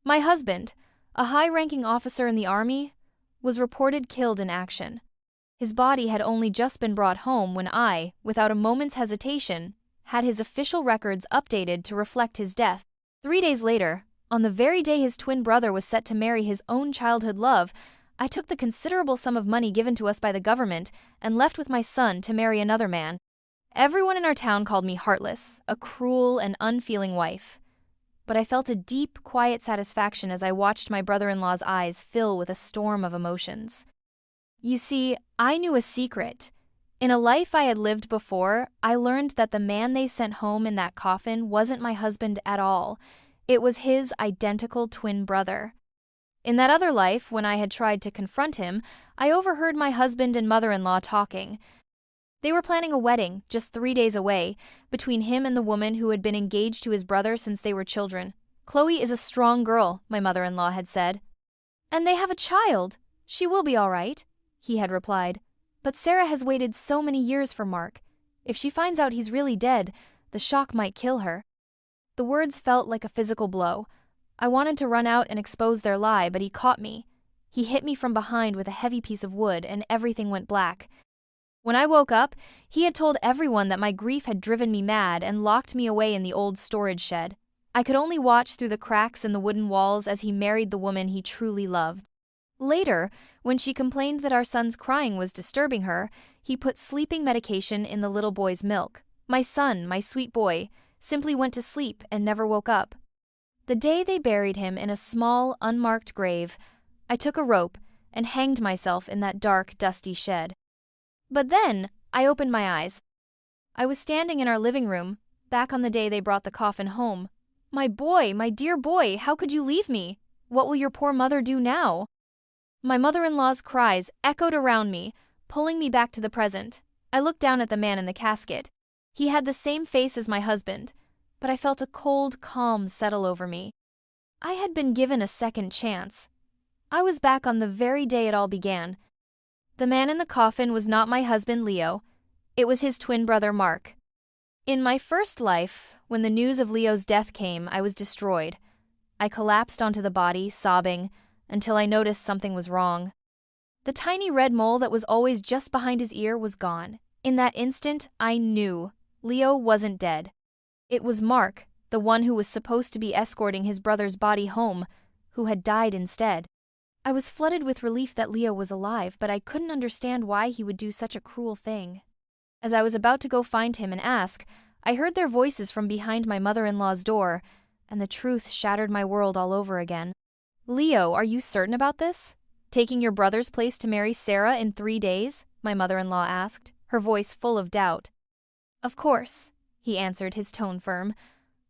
My husband, a high-ranking officer in the army, was reported killed in action. His body had only just been brought home when I, without a moment's hesitation, had his official records updated to reflect his death. 3 days later, on the very day his twin brother was set to marry his own childhood love, I took the considerable sum of money given to us by the government and left with my son to marry another man. Everyone in our town called me heartless, a cruel and unfeeling wife. But I felt a deep, quiet satisfaction as I watched my brother-in-law's eyes fill with a storm of emotions. You see, I knew a secret. In a life I had lived before, I learned that the man they sent home in that coffin wasn't my husband at all. It was his identical twin brother. In that other life, when I had tried to confront him, I overheard my husband and mother-in-law talking. They were planning a wedding, just 3 days away, between him and the woman who had been engaged to his brother since they were children. Chloe is a strong girl, my mother-in-law had said. And they have a child. She will be all right, he had replied. But Sarah has waited so many years for Mark. If she finds out he's really dead, the shock might kill her. The words felt like a physical blow. I wanted to run out and expose their lie, but he caught me. He hit me from behind with a heavy piece of wood, and everything went black. When I woke up, he had told everyone that my grief had driven me mad and locked me away in the old storage shed. I could only watch through the cracks in the wooden walls as he married the woman he truly loved. Later, when she complained that our son's crying was disturbing her, he put sleeping medication in the little boy's milk. My son, my sweet boy, simply went to sleep and never woke up. The day they buried him in a small, unmarked grave, I took a rope and hanged myself in that dark, dusty shed. But then, I opened my eyes. I was standing in our living room, back on the day they brought the coffin home. My boy, my dear boy, how could you leave me? What will your poor mother do now? My mother-in-law's cries echoed around me, pulling me back to the present. I looked down at the man in the casket. He had the same face as my husband, but I felt a cold calm settle over me. I had been given a second chance. I was back on the very day it all began. The man in the coffin was not my husband Leo. It was his twin brother Mark. In my first life, when the news of Leo's death came, I was destroyed. I collapsed onto the body, sobbing, until I noticed something was wrong. The tiny red mole that was always just behind his ear was gone. In that instant, I knew Leo wasn't dead. It was Mark, the one who was supposed to be escorting his brother's body home, who had died instead. I was flooded with relief that Leo was alive, but I couldn't understand why he would do such a cruel thing. As I was about to go find him and ask, I heard their voices from behind my mother-in-law's door, and the truth shattered my world all over again. Leo, are you certain about this? Taking your brother's place to marry Sarah in 3 days? My mother-in-law asked, her voice full of doubt. Of course, he answered, his tone firm.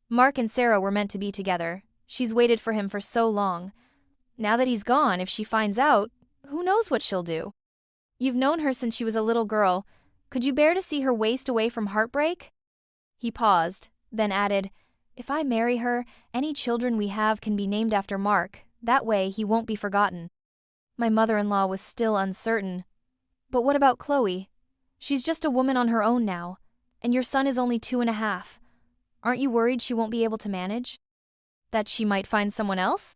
Mark and Sarah were meant to be together. She's waited for him for so long. Now that he's gone, if she finds out, who knows what she'll do? You've known her since she was a little girl. Could you bear to see her waste away from heartbreak? He paused, then added, If I marry her, any children we have can be named after Mark. That way, he won't be forgotten. My mother-in-law was still uncertain. But what about Chloe? She's just a woman on her own now, and your son is only 2.5. Aren't you worried she won't be able to manage? That she might find someone else?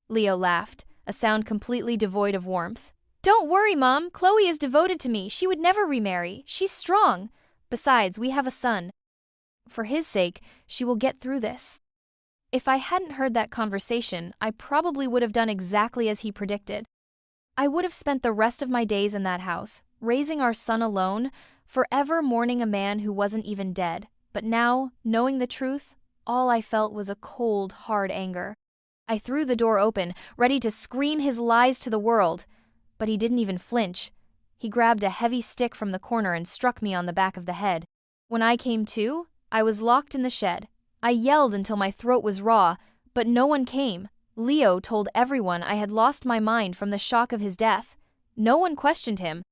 Leo laughed, a sound completely devoid of warmth. Don't worry, Mom. Chloe is devoted to me. She would never remarry. She's strong. Besides, we have a son. For his sake, she will get through this. If I hadn't heard that conversation, I probably would have done exactly as he predicted. I would have spent the rest of my days in that house, raising our son alone, forever mourning a man who wasn't even dead. But now, knowing the truth, all I felt was a cold, hard anger. I threw the door open, ready to scream his lies to the world. But he didn't even flinch. He grabbed a heavy stick from the corner and struck me on the back of the head. When I came to, I was locked in the shed. I yelled until my throat was raw, but no one came. Leo told everyone I had lost my mind from the shock of his death. No one questioned him.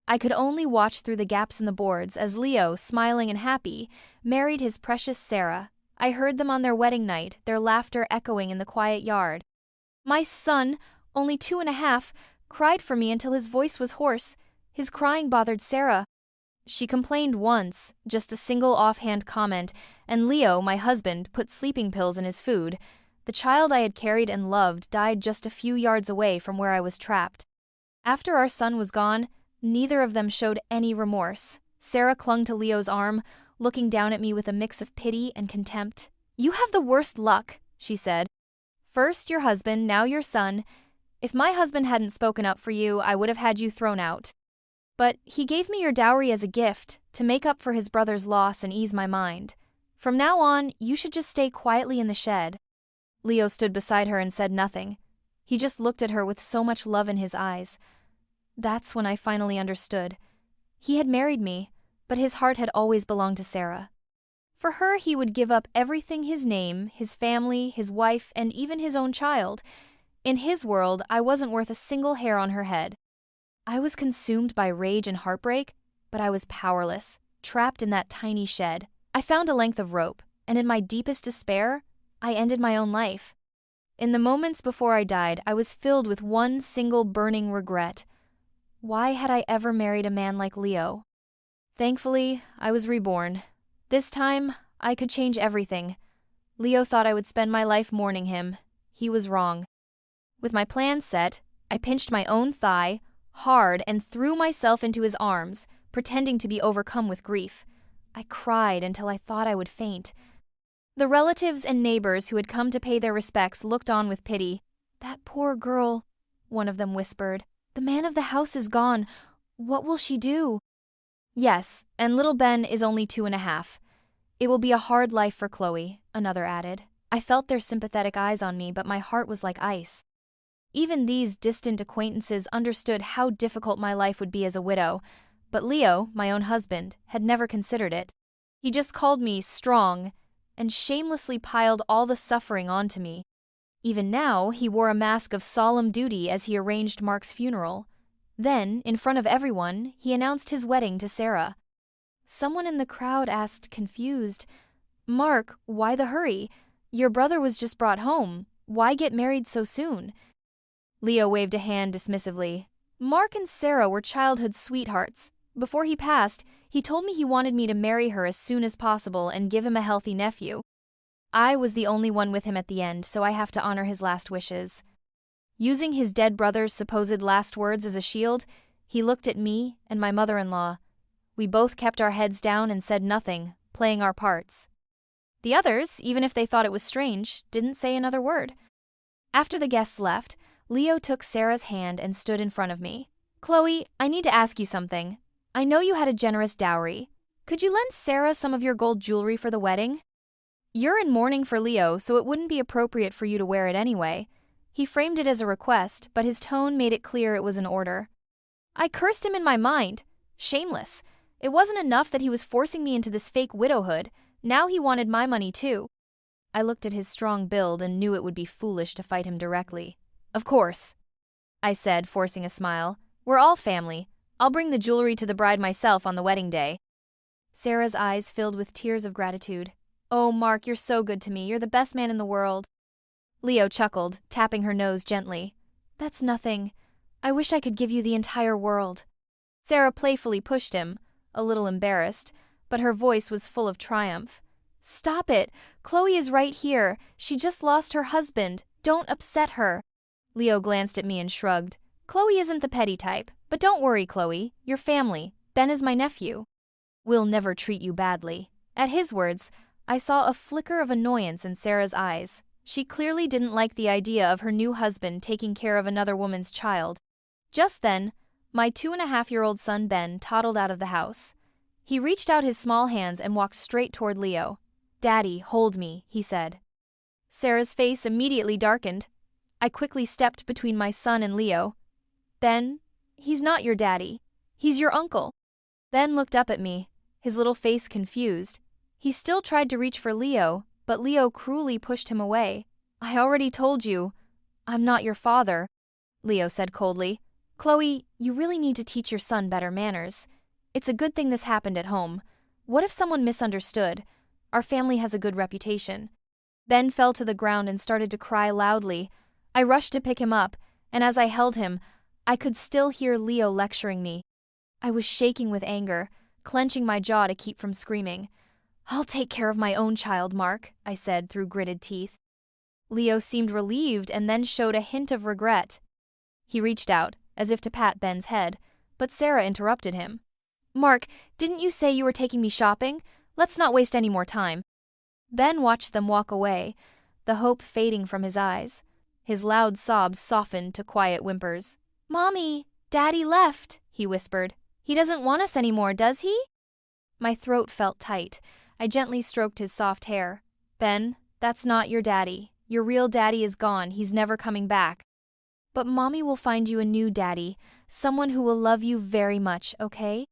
I could only watch through the gaps in the boards as Leo, smiling and happy, married his precious Sarah. I heard them on their wedding night, their laughter echoing in the quiet yard. My son, only 2.5, cried for me until his voice was hoarse. His crying bothered Sarah. She complained once, just a single offhand comment, and Leo, my husband, put sleeping pills in his food. The child I had carried and loved died just a few yards away from where I was trapped. After our son was gone, neither of them showed any remorse. Sarah clung to Leo's arm, looking down at me with a mix of pity and contempt. "You have the worst luck," she said. "First your husband, now your son. If my husband hadn't spoken up for you, I would have had you thrown out. But he gave me your dowry as a gift, to make up for his brother's loss and ease my mind. From now on, you should just stay quietly in the shed." Leo stood beside her and said nothing. He just looked at her with so much love in his eyes. That's when I finally understood. He had married me, but his heart had always belonged to Sarah. For her, he would give up everything: his name, his family, his wife, and even his own child. In his world, I wasn't worth a single hair on her head. I was consumed by rage and heartbreak, but I was powerless, trapped in that tiny shed. I found a length of rope, and in my deepest despair, I ended my own life. In the moments before I died, I was filled with one single burning regret. Why had I ever married a man like Leo? Thankfully, I was reborn. This time, I could change everything. Leo thought I would spend my life mourning him. He was wrong. With my plan set, I pinched my own thigh hard and threw myself into his arms, pretending to be overcome with grief. I cried until I thought I would faint. The relatives and neighbors who had come to pay their respects looked on with pity. "That poor girl," one of them whispered. "The man of the house is gone. What will she do?" "Yes, and little Ben is only 2.5. It will be a hard life for Chloe," another added. I felt their sympathetic eyes on me, but my heart was like ice. Even these distant acquaintances understood how difficult my life would be as a widow, but Leo, my own husband, had never considered it. He just called me strong and shamelessly piled all the suffering onto me. Even now, he wore a mask of solemn duty as he arranged Mark's funeral. Then, in front of everyone, he announced his wedding to Sarah. Someone in the crowd asked, confused, "Mark, why the hurry? Your brother was just brought home. Why get married so soon?" Leo waved a hand dismissively. "Mark and Sarah were childhood sweethearts. Before he passed, he told me he wanted me to marry her as soon as possible and give him a healthy nephew. I was the only one with him at the end, so I have to honor his last wishes." Using his dead brother's supposed last words as a shield, he looked at me and my mother-in-law. We both kept our heads down and said nothing, playing our parts. The others, even if they thought it was strange, didn't say another word. After the guests left, Leo took Sarah's hand and stood in front of me. "Chloe, I need to ask you something. I know you had a generous dowry. Could you lend Sarah some of your gold jewelry for the wedding? You're in mourning for Leo, so it wouldn't be appropriate for you to wear it anyway." He framed it as a request, but his tone made it clear it was an order. I cursed him in my mind. Shameless. It wasn't enough that he was forcing me into this fake widowhood. Now he wanted my money too. I looked at his strong build and knew it would be foolish to fight him directly. "Of course," I said, forcing a smile. "We're all family. I'll bring the jewelry to the bride myself on the wedding day." Sarah's eyes filled with tears of gratitude. "Oh, Mark, you're so good to me. You're the best man in the world." Leo chuckled, tapping her nose gently. "That's nothing. I wish I could give you the entire world." Sarah playfully pushed him, a little embarrassed, but her voice was full of triumph. "Stop it! Chloe is right here. She just lost her husband. Don't upset her." Leo glanced at me and shrugged. "Chloe isn't the petty type, but don't worry, Chloe. You're family. Ben is my nephew. We'll never treat you badly." At his words, I saw a flicker of annoyance in Sarah's eyes. She clearly didn't like the idea of her new husband taking care of another woman's child. Just then, my 2.5-year-old son Ben toddled out of the house. He reached out his small hands and walked straight toward Leo. "Daddy, hold me," he said. Sarah's face immediately darkened. I quickly stepped between my son and Leo. "Ben, he's not your daddy. He's your uncle." Ben looked up at me, his little face confused. He still tried to reach for Leo, but Leo cruelly pushed him away. "I already told you. I'm not your father," Leo said coldly. "Chloe, you really need to teach your son better manners. It's a good thing this happened at home. What if someone misunderstood? Our family has a good reputation." Ben fell to the ground and started to cry loudly. I rushed to pick him up, and as I held him, I could still hear Leo lecturing me. I was shaking with anger, clenching my jaw to keep from screaming. "I'll take care of my own child, Mark," I said through gritted teeth. Leo seemed relieved and then showed a hint of regret. He reached out, as if to pat Ben's head, but Sarah interrupted him. "Mark, didn't you say you were taking me shopping? Let's not waste any more time." Ben watched them walk away, the hope fading from his eyes. His loud sobs softened to quiet whimpers. "Mommy, Daddy left," he whispered. "He doesn't want us anymore, does he?" My throat felt tight. I gently stroked his soft hair. "Ben, that's not your daddy. Your real daddy is gone. He's never coming back. But Mommy will find you a new daddy, someone who will love you very much, okay?"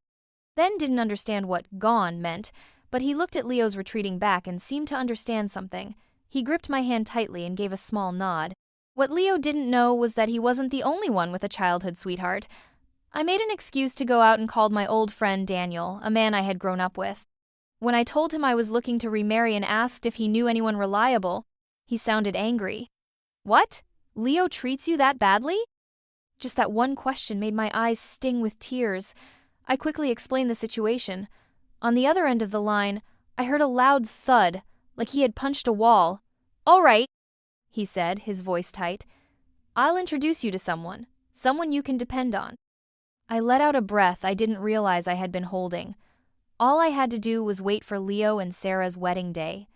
Ben didn't understand what "gone" meant, but he looked at Leo's retreating back and seemed to understand something. He gripped my hand tightly and gave a small nod. What Leo didn't know was that he wasn't the only one with a childhood sweetheart. I made an excuse to go out and called my old friend Daniel, a man I had grown up with. When I told him I was looking to remarry and asked if he knew anyone reliable, he sounded angry. "What? Leo treats you that badly?" Just that one question made my eyes sting with tears. I quickly explained the situation. On the other end of the line, I heard a loud thud, like he had punched a wall. "All right," he said, his voice tight. "I'll introduce you to someone you can depend on." I let out a breath I didn't realize I had been holding. All I had to do was wait for Leo and Sarah's wedding day.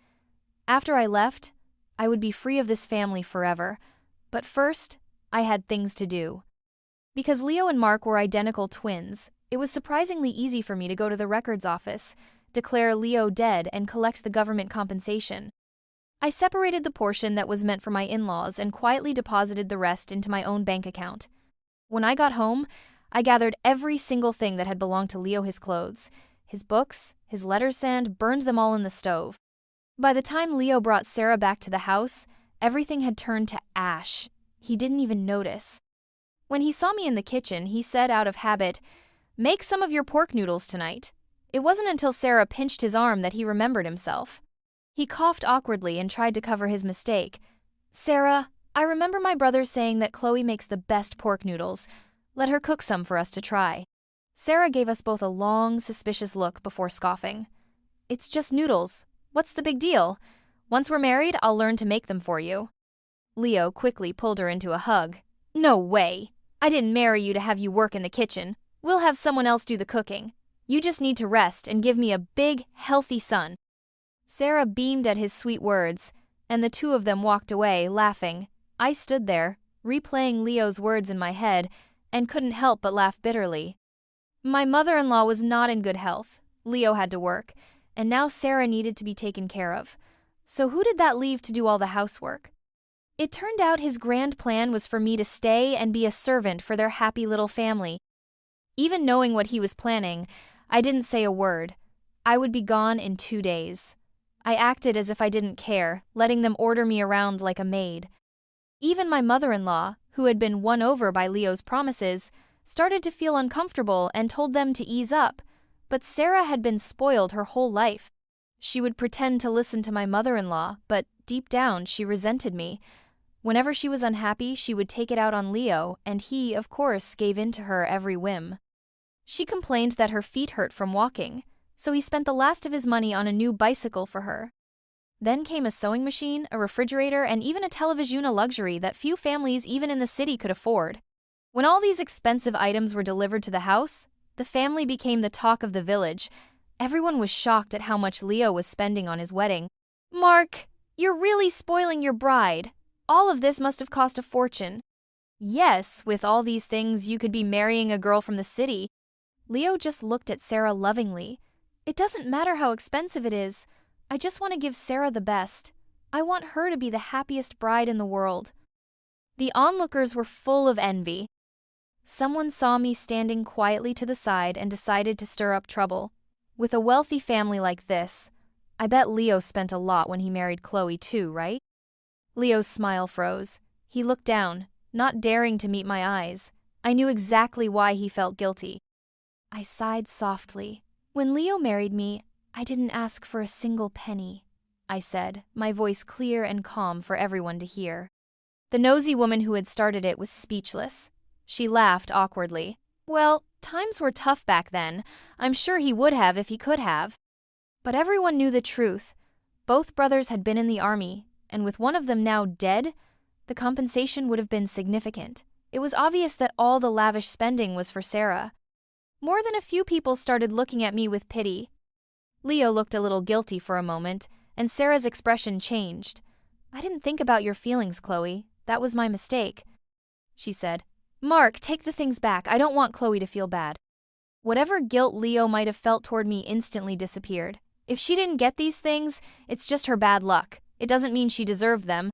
After I left, I would be free of this family forever. But first, I had things to do. Because Leo and Mark were identical twins, it was surprisingly easy for me to go to the records office, declare Leo dead, and collect the government compensation. I separated the portion that was meant for my in-laws and quietly deposited the rest into my own bank account. When I got home, I gathered every single thing that had belonged to Leo: his clothes, his books, his letters, and burned them all in the stove. By the time Leo brought Sarah back to the house, everything had turned to ash. He didn't even notice. When he saw me in the kitchen, he said out of habit, "Make some of your pork noodles tonight." It wasn't until Sarah pinched his arm that he remembered himself. He coughed awkwardly and tried to cover his mistake. "Sarah, I remember my brother saying that Chloe makes the best pork noodles. Let her cook some for us to try." Sarah gave us both a long, suspicious look before scoffing. "It's just noodles. What's the big deal? Once we're married, I'll learn to make them for you." Leo quickly pulled her into a hug. "No way. I didn't marry you to have you work in the kitchen. We'll have someone else do the cooking. You just need to rest and give me a big, healthy son." Sarah beamed at his sweet words, and the two of them walked away, laughing. I stood there, replaying Leo's words in my head, and couldn't help but laugh bitterly. My mother-in-law was not in good health. Leo had to work, and now Sarah needed to be taken care of. So who did that leave to do all the housework? It turned out his grand plan was for me to stay and be a servant for their happy little family. Even knowing what he was planning, I didn't say a word. I would be gone in 2 days. I acted as if I didn't care, letting them order me around like a maid. Even my mother-in-law, who had been won over by Leo's promises, started to feel uncomfortable and told them to ease up. But Sarah had been spoiled her whole life. She would pretend to listen to my mother-in-law, but deep down she resented me. Whenever she was unhappy, she would take it out on Leo, and he, of course, gave in to her every whim. She complained that her feet hurt from walking, so he spent the last of his money on a new bicycle for her. Then came a sewing machine, a refrigerator, and even a television, a luxury that few families even in the city could afford. When all these expensive items were delivered to the house, the family became the talk of the village. Everyone was shocked at how much Leo was spending on his wedding. "Mark, you're really spoiling your bride. All of this must have cost a fortune." "Yes, with all these things you could be marrying a girl from the city." Leo just looked at Sarah lovingly. "It doesn't matter how expensive it is. I just want to give Sarah the best. I want her to be the happiest bride in the world." The onlookers were full of envy. Someone saw me standing quietly to the side and decided to stir up trouble. With a wealthy family like this, I bet Leo spent a lot when he married Chloe too, right? Leo's smile froze. He looked down, not daring to meet my eyes. I knew exactly why he felt guilty. I sighed softly. "When Leo married me, I didn't ask for a single penny," I said, my voice clear and calm for everyone to hear. The nosy woman who had started it was speechless. She laughed awkwardly. "Well, times were tough back then. I'm sure he would have if he could have." But everyone knew the truth. Both brothers had been in the army. and with one of them now dead, the compensation would have been significant. It was obvious that all the lavish spending was for Sarah. More than a few people started looking at me with pity. Leo looked a little guilty for a moment, and Sarah's expression changed. "I didn't think about your feelings, Chloe. That was my mistake," she said. "Mark, take the things back. I don't want Chloe to feel bad." Whatever guilt Leo might have felt toward me instantly disappeared. "If she didn't get these things, it's just her bad luck. It doesn't mean she deserved them,"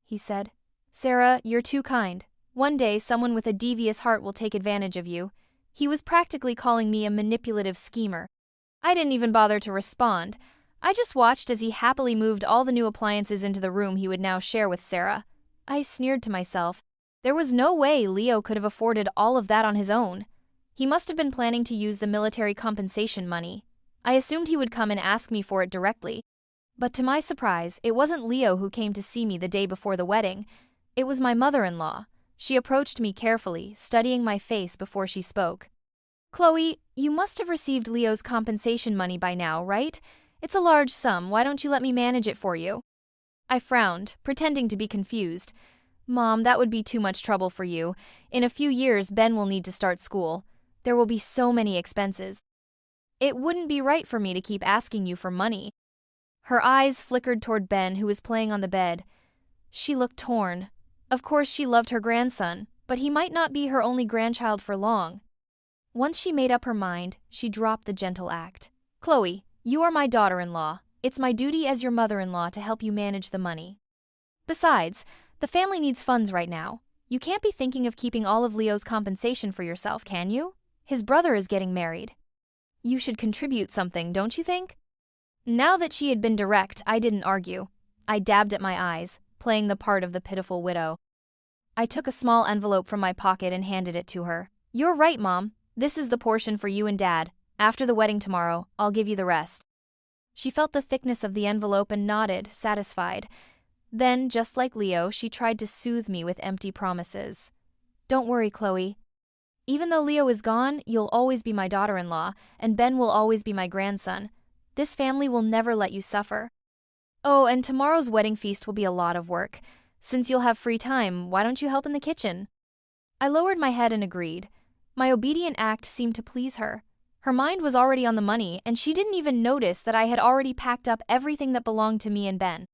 he said. "Sarah, you're too kind. One day, someone with a devious heart will take advantage of you." He was practically calling me a manipulative schemer. I didn't even bother to respond. I just watched as he happily moved all the new appliances into the room he would now share with Sarah. I sneered to myself. There was no way Leo could have afforded all of that on his own. He must have been planning to use the military compensation money. I assumed he would come and ask me for it directly. But to my surprise, it wasn't Leo who came to see me the day before the wedding. It was my mother-in-law. She approached me carefully, studying my face before she spoke. "Chloe, you must have received Leo's compensation money by now, right? It's a large sum. Why don't you let me manage it for you?" I frowned, pretending to be confused. "Mom, that would be too much trouble for you. In a few years, Ben will need to start school. There will be so many expenses. It wouldn't be right for me to keep asking you for money." Her eyes flickered toward Ben, who was playing on the bed. She looked torn. Of course she loved her grandson, but he might not be her only grandchild for long. Once she made up her mind, she dropped the gentle act. "Chloe, you are my daughter-in-law. It's my duty as your mother-in-law to help you manage the money. Besides, the family needs funds right now. You can't be thinking of keeping all of Leo's compensation for yourself, can you? His brother is getting married. You should contribute something, don't you think?" Now that she had been direct, I didn't argue. I dabbed at my eyes, playing the part of the pitiful widow. I took a small envelope from my pocket and handed it to her. "You're right, Mom. This is the portion for you and Dad. After the wedding tomorrow, I'll give you the rest." She felt the thickness of the envelope and nodded, satisfied. Then, just like Leo, she tried to soothe me with empty promises. "Don't worry, Chloe. Even though Leo is gone, you'll always be my daughter-in-law, and Ben will always be my grandson. This family will never let you suffer. Oh, and tomorrow's wedding feast will be a lot of work. Since you'll have free time, why don't you help in the kitchen?" I lowered my head and agreed. My obedient act seemed to please her. Her mind was already on the money, and she didn't even notice that I had already packed up everything that belonged to me and Ben.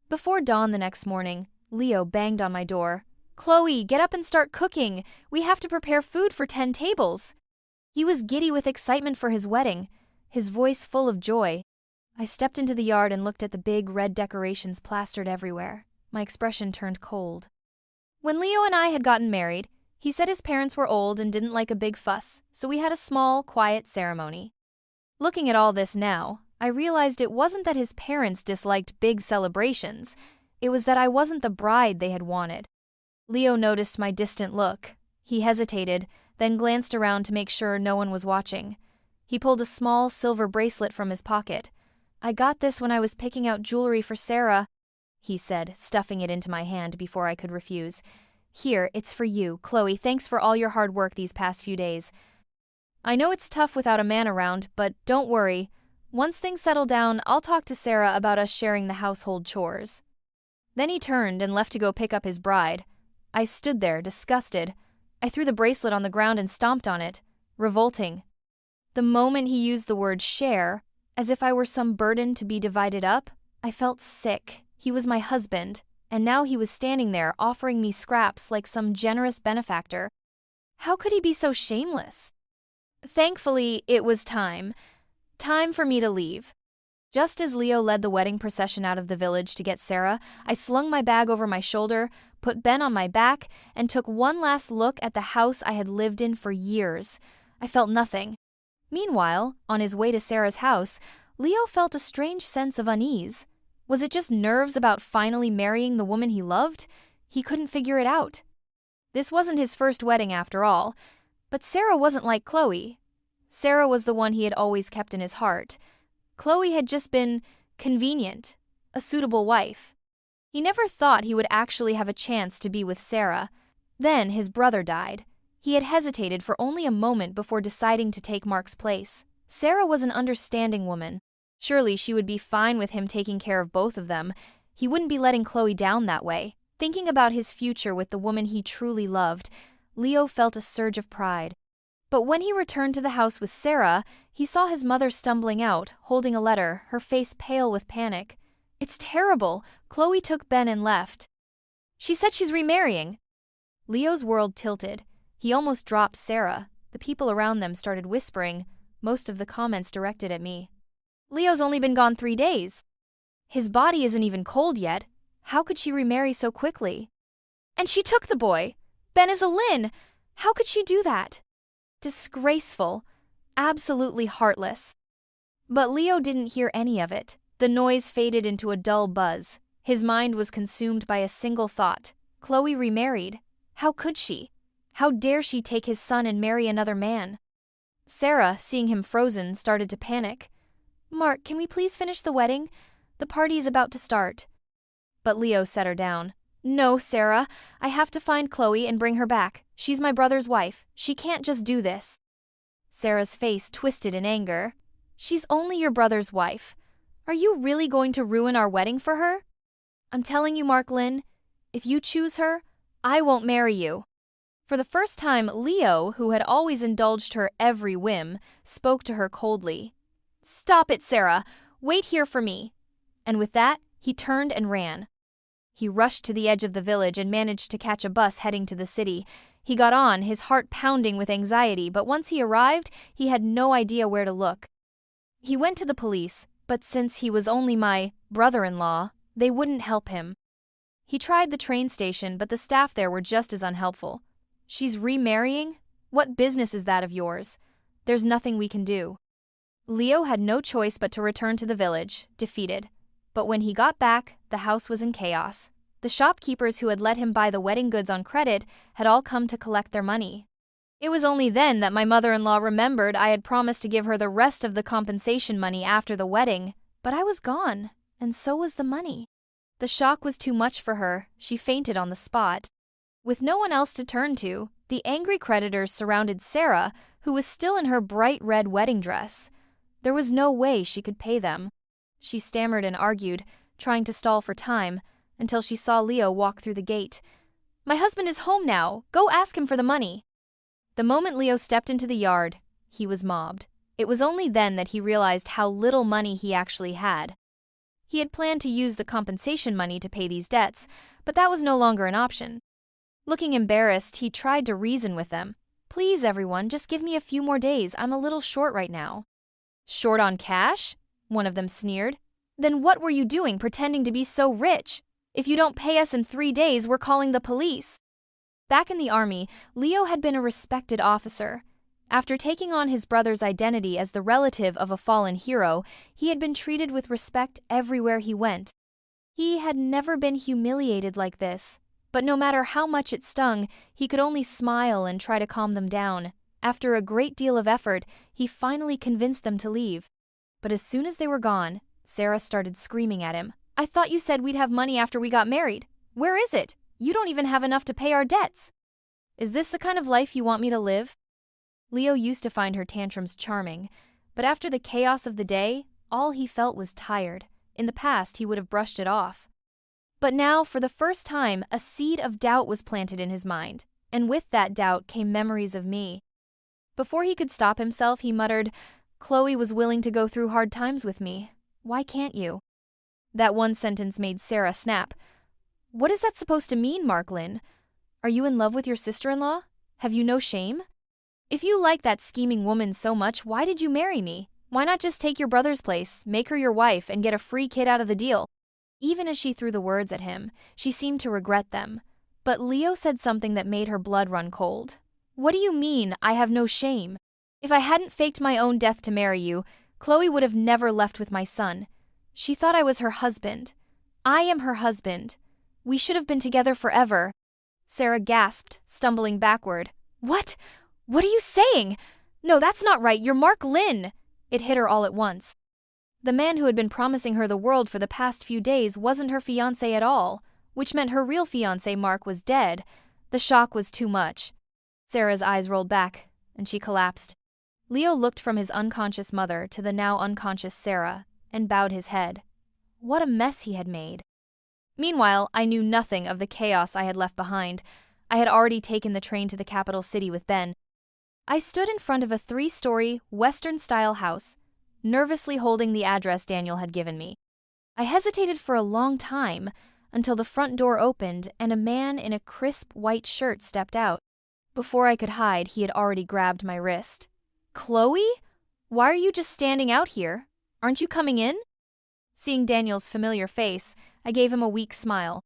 Before dawn the next morning, Leo banged on my door. "Chloe, get up and start cooking. We have to prepare food for 10 tables. He was giddy with excitement for his wedding, his voice full of joy. I stepped into the yard and looked at the big red decorations plastered everywhere. My expression turned cold. When Leo and I had gotten married, he said his parents were old and didn't like a big fuss, so we had a small, quiet ceremony. Looking at all this now, I realized it wasn't that his parents disliked big celebrations. It was that I wasn't the bride they had wanted. Leo noticed my distant look. He hesitated, then glanced around to make sure no one was watching. He pulled a small silver bracelet from his pocket. "I got this when I was picking out jewelry for Sarah," he said, stuffing it into my hand before I could refuse. "Here, it's for you, Chloe. Thanks for all your hard work these past few days. I know it's tough without a man around, but don't worry. Once things settle down, I'll talk to Sarah about us sharing the household chores." Then he turned and left to go pick up his bride. I stood there, disgusted. I threw the bracelet on the ground and stomped on it. Revolting. The moment he used the word share, as if I were some burden to be divided up, I felt sick. He was my husband, and now he was standing there offering me scraps like some generous benefactor. How could he be so shameless? Thankfully, it was time. Time for me to leave. Just as Leo led the wedding procession out of the village to get Sarah, I slung my bag over my shoulder, put Ben on my back, and took one last look at the house I had lived in for years. I felt nothing. Meanwhile, on his way to Sarah's house, Leo felt a strange sense of unease. Was it just nerves about finally marrying the woman he loved? He couldn't figure it out. This wasn't his first wedding after all, but Sarah wasn't like Chloe. Sarah was the one he had always kept in his heart. Chloe had just been convenient, a suitable wife. He never thought he would actually have a chance to be with Sarah. Then his brother died. He had hesitated for only a moment before deciding to take Mark's place. Sarah was an understanding woman. Surely she would be fine with him taking care of both of them. He wouldn't be letting Chloe down that way. Thinking about his future with the woman he truly loved, Leo felt a surge of pride. But when he returned to the house with Sarah, he saw his mother stumbling out, holding a letter, her face pale with panic. "It's terrible. Chloe took Ben and left. She said she's remarrying." Leo's world tilted. He almost dropped Sarah. The people around them started whispering, most of the comments directed at me. "Leo's only been gone 3 days. His body isn't even cold yet. How could she remarry so quickly? And she took the boy. Ben is a Lynn. How could she do that? Disgraceful. Absolutely heartless." But Leo didn't hear any of it. The noise faded into a dull buzz. His mind was consumed by a single thought. Chloe remarried. How could she? How dare she take his son and marry another man? Sarah, seeing him frozen, started to panic. "Mark, can we please finish the wedding? The party is about to start." But Leo set her down. "No, Sarah, I have to find Chloe and bring her back. She's my brother's wife. She can't just do this." Sarah's face twisted in anger. "She's only your brother's wife. Are you really going to ruin our wedding for her? I'm telling you, Mark Lynn, if you choose her, I won't marry you." For the first time, Leo, who had always indulged her every whim, spoke to her coldly. "Stop it, Sarah. Wait here for me." And with that, he turned and ran. He rushed to the edge of the village and managed to catch a bus heading to the city. He got on, his heart pounding with anxiety, but once he arrived, he had no idea where to look. He went to the police, but since he was only my brother-in-law, they wouldn't help him. He tried the train station, but the staff there were just as unhelpful. "She's remarrying? What business is that of yours? There's nothing we can do." Leo had no choice but to return to the village, defeated. But when he got back, the house was in chaos. The shopkeepers who had let him buy the wedding goods on credit had all come to collect their money. It was only then that my mother-in-law remembered I had promised to give her the rest of the compensation money after the wedding, but I was gone, and so was the money. The shock was too much for her. She fainted on the spot. With no one else to turn to, the angry creditors surrounded Sarah, who was still in her bright red wedding dress. There was no way she could pay them. She stammered and argued, trying to stall for time, until she saw Leo walk through the gate. "My husband is home now. Go ask him for the money." The moment Leo stepped into the yard, he was mobbed. It was only then that he realized how little money he actually had. He had planned to use the compensation money to pay these debts, but that was no longer an option. Looking embarrassed, he tried to reason with them. "Please, everyone, just give me a few more days. I'm a little short right now." "Short on cash?" one of them sneered. "Then what were you doing pretending to be so rich? If you don't pay us in 3 days, we're calling the police." Back in the army, Leo had been a respected officer. After taking on his brother's identity as the relative of a fallen hero, he had been treated with respect everywhere he went. He had never been humiliated like this, but no matter how much it stung, he could only smile and try to calm them down. After a great deal of effort, he finally convinced them to leave. But as soon as they were gone, Sarah started screaming at him. "I thought you said we'd have money after we got married. Where is it? You don't even have enough to pay our debts. Is this the kind of life you want me to live?" Leo used to find her tantrums charming, but after the chaos of the day, all he felt was tired. In the past, he would have brushed it off. But now, for the first time, a seed of doubt was planted in his mind, and with that doubt came memories of me. Before he could stop himself, he muttered, "Chloe was willing to go through hard times with me. Why can't you?" That one sentence made Sarah snap. "What is that supposed to mean, Mark Lynn? Are you in love with your sister-in-law? Have you no shame? If you like that scheming woman so much, why did you marry me? Why not just take your brother's place, make her your wife, and get a free kid out of the deal?" Even as she threw the words at him, she seemed to regret them. But Leo said something that made her blood run cold. "What do you mean, I have no shame? If I hadn't faked my own death to marry you, Chloe would have never left with my son. She thought I was her husband. I am her husband. We should have been together forever." Sarah gasped, stumbling backward. "What? What are you saying? No, that's not right. You're Mark Lynn." It hit her all at once. The man who had been promising her the world for the past few days wasn't her fiancé at all, which meant her real fiancé, Mark, was dead. The shock was too much. Sarah's eyes rolled back, and she collapsed. Leo looked from his unconscious mother to the now unconscious Sarah and bowed his head. What a mess he had made. Meanwhile, I knew nothing of the chaos I had left behind. I had already taken the train to the capital city with Ben. I stood in front of a 3-story, Western-style house, nervously holding the address Daniel had given me. I hesitated for a long time until the front door opened and a man in a crisp white shirt stepped out. Before I could hide, he had already grabbed my wrist. "Chloe? Why are you just standing out here? Aren't you coming in?" Seeing Daniel's familiar face, I gave him a weak smile.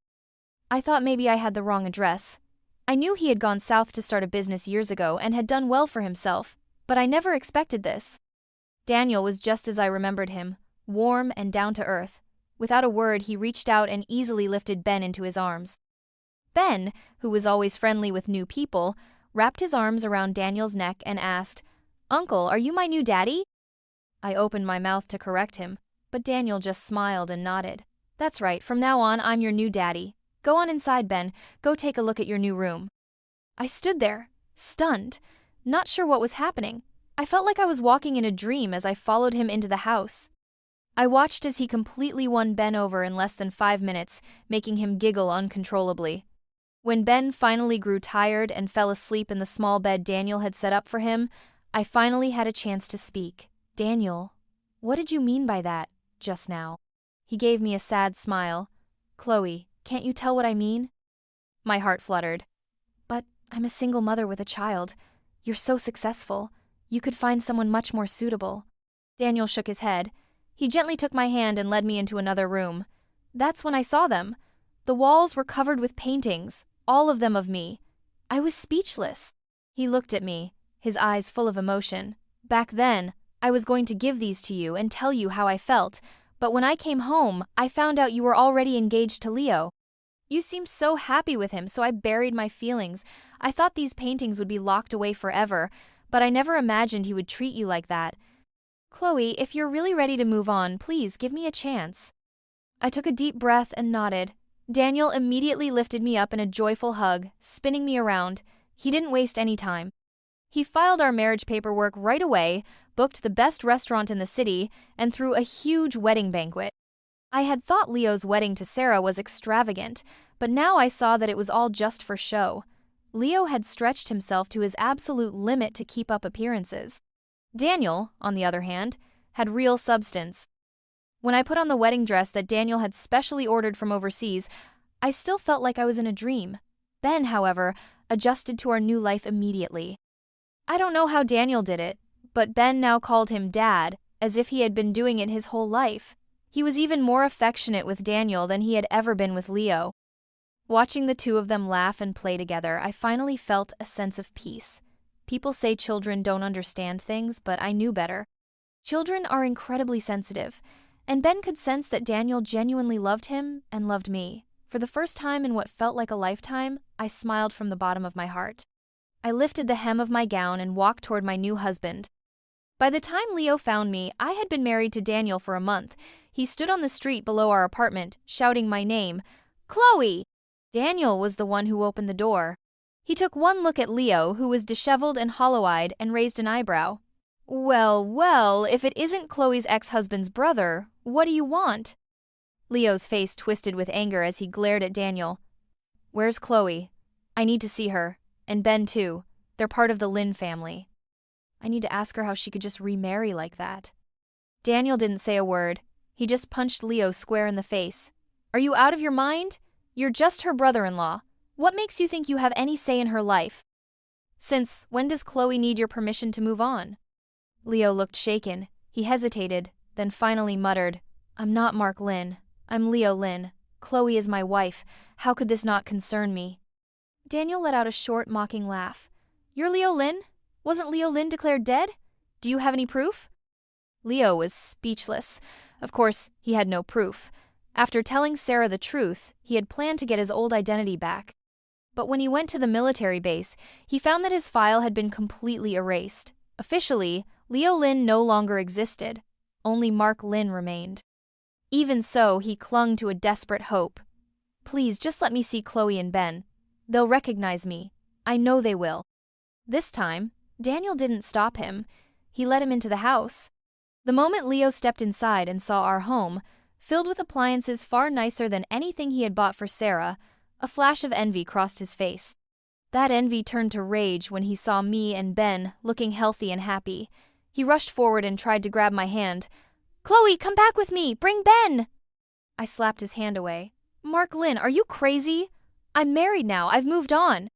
I thought maybe I had the wrong address. I knew he had gone south to start a business years ago and had done well for himself, but I never expected this. Daniel was just as I remembered him, warm and down to earth. Without a word, he reached out and easily lifted Ben into his arms. Ben, who was always friendly with new people, wrapped his arms around Daniel's neck and asked, "Uncle, are you my new daddy?" I opened my mouth to correct him, but Daniel just smiled and nodded. "That's right, from now on, I'm your new daddy. Go on inside, Ben. Go take a look at your new room." I stood there, stunned, not sure what was happening. I felt like I was walking in a dream as I followed him into the house. I watched as he completely won Ben over in less than 5 minutes, making him giggle uncontrollably. When Ben finally grew tired and fell asleep in the small bed Daniel had set up for him, I finally had a chance to speak. "Daniel, what did you mean by that, just now?" He gave me a sad smile. "Chloe, can't you tell what I mean?" My heart fluttered. "But I'm a single mother with a child. You're so successful. You could find someone much more suitable." Daniel shook his head. He gently took my hand and led me into another room. That's when I saw them. The walls were covered with paintings, all of them of me. I was speechless. He looked at me, his eyes full of emotion. "Back then, I was going to give these to you and tell you how I felt, but when I came home, I found out you were already engaged to Leo. You seemed so happy with him, so I buried my feelings. I thought these paintings would be locked away forever, but I never imagined he would treat you like that. Chloe, if you're really ready to move on, please give me a chance." I took a deep breath and nodded. Daniel immediately lifted me up in a joyful hug, spinning me around. He didn't waste any time. He filed our marriage paperwork right away, booked the best restaurant in the city, and threw a huge wedding banquet. I had thought Leo's wedding to Sarah was extravagant, but now I saw that it was all just for show. Leo had stretched himself to his absolute limit to keep up appearances. Daniel, on the other hand, had real substance. When I put on the wedding dress that Daniel had specially ordered from overseas, I still felt like I was in a dream. Ben, however, adjusted to our new life immediately. I don't know how Daniel did it, but Ben now called him Dad, as if he had been doing it his whole life. He was even more affectionate with Daniel than he had ever been with Leo. Watching the two of them laugh and play together, I finally felt a sense of peace. People say children don't understand things, but I knew better. Children are incredibly sensitive, and Ben could sense that Daniel genuinely loved him and loved me. For the first time in what felt like a lifetime, I smiled from the bottom of my heart. I lifted the hem of my gown and walked toward my new husband. By the time Leo found me, I had been married to Daniel for a month. He stood on the street below our apartment, shouting my name, "Chloe!" Daniel was the one who opened the door. He took one look at Leo, who was disheveled and hollow-eyed, and raised an eyebrow. Well, well, if it isn't Chloe's ex-husband's brother, what do you want?" Leo's face twisted with anger as he glared at Daniel. "Where's Chloe? I need to see her. And Ben, too. They're part of the Lin family. I need to ask her how she could just remarry like that." Daniel didn't say a word. He just punched Leo square in the face. "Are you out of your mind? You're just her brother-in-law. What makes you think you have any say in her life? Since when does Chloe need your permission to move on?" Leo looked shaken. He hesitated, then finally muttered, "I'm not Mark Lin. I'm Leo Lin. Chloe is my wife. How could this not concern me?" Daniel let out a short, mocking laugh. "You're Leo Lin? Wasn't Leo Lin declared dead? Do you have any proof?" Leo was speechless. Of course, he had no proof. After telling Sarah the truth, he had planned to get his old identity back. But when he went to the military base, he found that his file had been completely erased. Officially, Leo Lin no longer existed. Only Mark Lin remained. Even so, he clung to a desperate hope. "Please, just let me see Chloe and Ben. They'll recognize me. I know they will." This time, Daniel didn't stop him. He led him into the house. The moment Leo stepped inside and saw our home, filled with appliances far nicer than anything he had bought for Sarah. A flash of envy crossed his face. That envy turned to rage when he saw me and Ben looking healthy and happy. He rushed forward and tried to grab my hand. "Chloe, come back with me! Bring Ben!" I slapped his hand away. "Mark Lynn, are you crazy? I'm married now. I've moved on."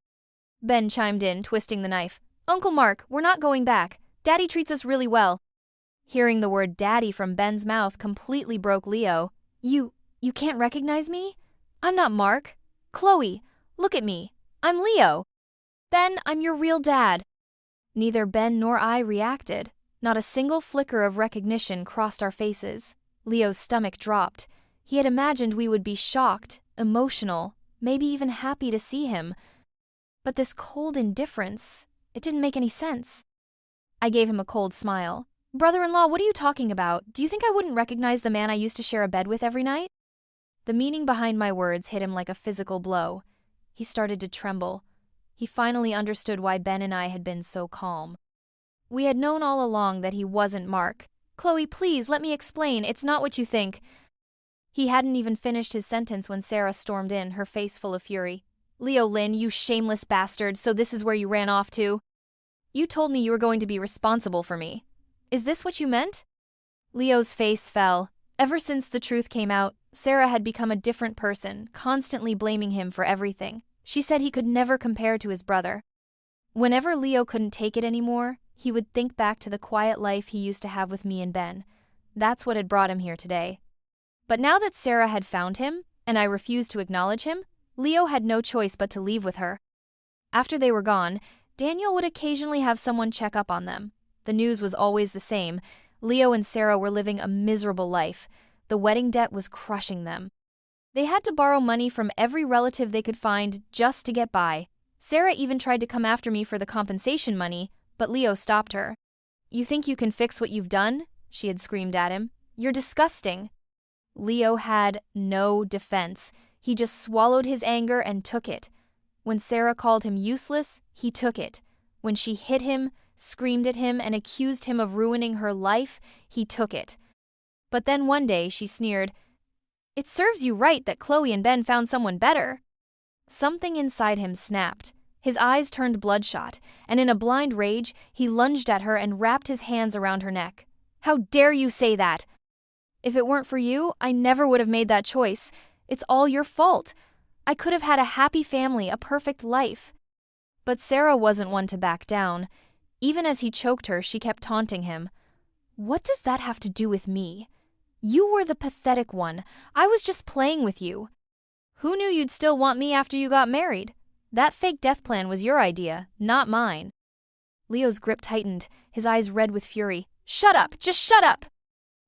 Ben chimed in, twisting the knife. "Uncle Mark, we're not going back. Daddy treats us really well." Hearing the word daddy from Ben's mouth completely broke Leo. You can't recognize me? I'm not Mark. Chloe, look at me. I'm Leo." "Ben, I'm your real dad." Neither Ben nor I reacted. Not a single flicker of recognition crossed our faces. Leo's stomach dropped. He had imagined we would be shocked, emotional, maybe even happy to see him. But this cold indifference, it didn't make any sense. I gave him a cold smile. "Brother-in-law, what are you talking about? Do you think I wouldn't recognize the man I used to share a bed with every night?" The meaning behind my words hit him like a physical blow. He started to tremble. He finally understood why Ben and I had been so calm. We had known all along that he wasn't Mark. "Chloe, please, let me explain. It's not what you think." He hadn't even finished his sentence when Sarah stormed in, her face full of fury. "Leo Lynn, you shameless bastard, so this is where you ran off to? You told me you were going to be responsible for me. Is this what you meant?" Leo's face fell. Ever since the truth came out, Sarah had become a different person, constantly blaming him for everything. She said he could never compare to his brother. Whenever Leo couldn't take it anymore, he would think back to the quiet life he used to have with me and Ben. That's what had brought him here today. But now that Sarah had found him, and I refused to acknowledge him, Leo had no choice but to leave with her. After they were gone, Daniel would occasionally have someone check up on them. The news was always the same. Leo and Sarah were living a miserable life. The wedding debt was crushing them. They had to borrow money from every relative they could find just to get by. Sarah even tried to come after me for the compensation money, but Leo stopped her. "You think you can fix what you've done?" she had screamed at him. "You're disgusting." Leo had no defense. He just swallowed his anger and took it. When Sarah called him useless, he took it. When she hit him, screamed at him, and accused him of ruining her life, he took it. But then one day she sneered, "It serves you right that Chloe and Ben found someone better." Something inside him snapped. His eyes turned bloodshot, and in a blind rage, he lunged at her and wrapped his hands around her neck. "How dare you say that? If it weren't for you, I never would have made that choice. It's all your fault. I could have had a happy family, a perfect life." But Sarah wasn't one to back down. Even as he choked her, she kept taunting him. "What does that have to do with me? You were the pathetic one. I was just playing with you. Who knew you'd still want me after you got married? That fake death plan was your idea, not mine." Leo's grip tightened, his eyes red with fury. "Shut up! Just shut up!"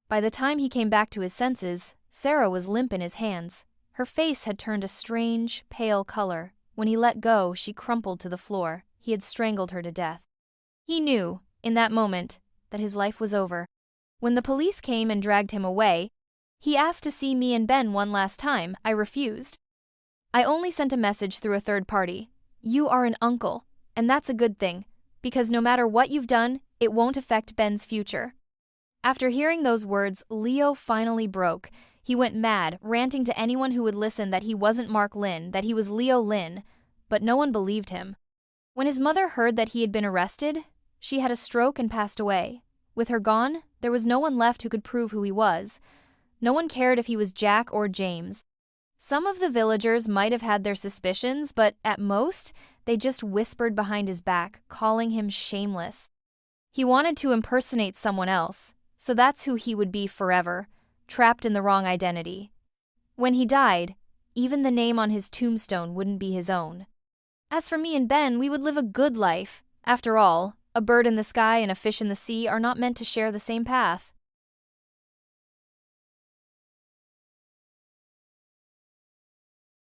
By the time he came back to his senses, Sarah was limp in his hands. Her face had turned a strange, pale color. When he let go, she crumpled to the floor. He had strangled her to death. He knew, in that moment, that his life was over. When the police came and dragged him away, he asked to see me and Ben one last time. I refused. I only sent a message through a third party. "You are an uncle, and that's a good thing, because no matter what you've done, it won't affect Ben's future." After hearing those words, Leo finally broke. He went mad, ranting to anyone who would listen that he wasn't Mark Lynn, that he was Leo Lynn, but no one believed him. When his mother heard that he had been arrested, she had a stroke and passed away. With her gone, there was no one left who could prove who he was. No one cared if he was Jack or James. Some of the villagers might have had their suspicions, but at most, they just whispered behind his back, calling him shameless. He wanted to impersonate someone else, so that's who he would be forever, trapped in the wrong identity. When he died, even the name on his tombstone wouldn't be his own. As for me and Ben, we would live a good life. After all, a bird in the sky and a fish in the sea are not meant to share the same path.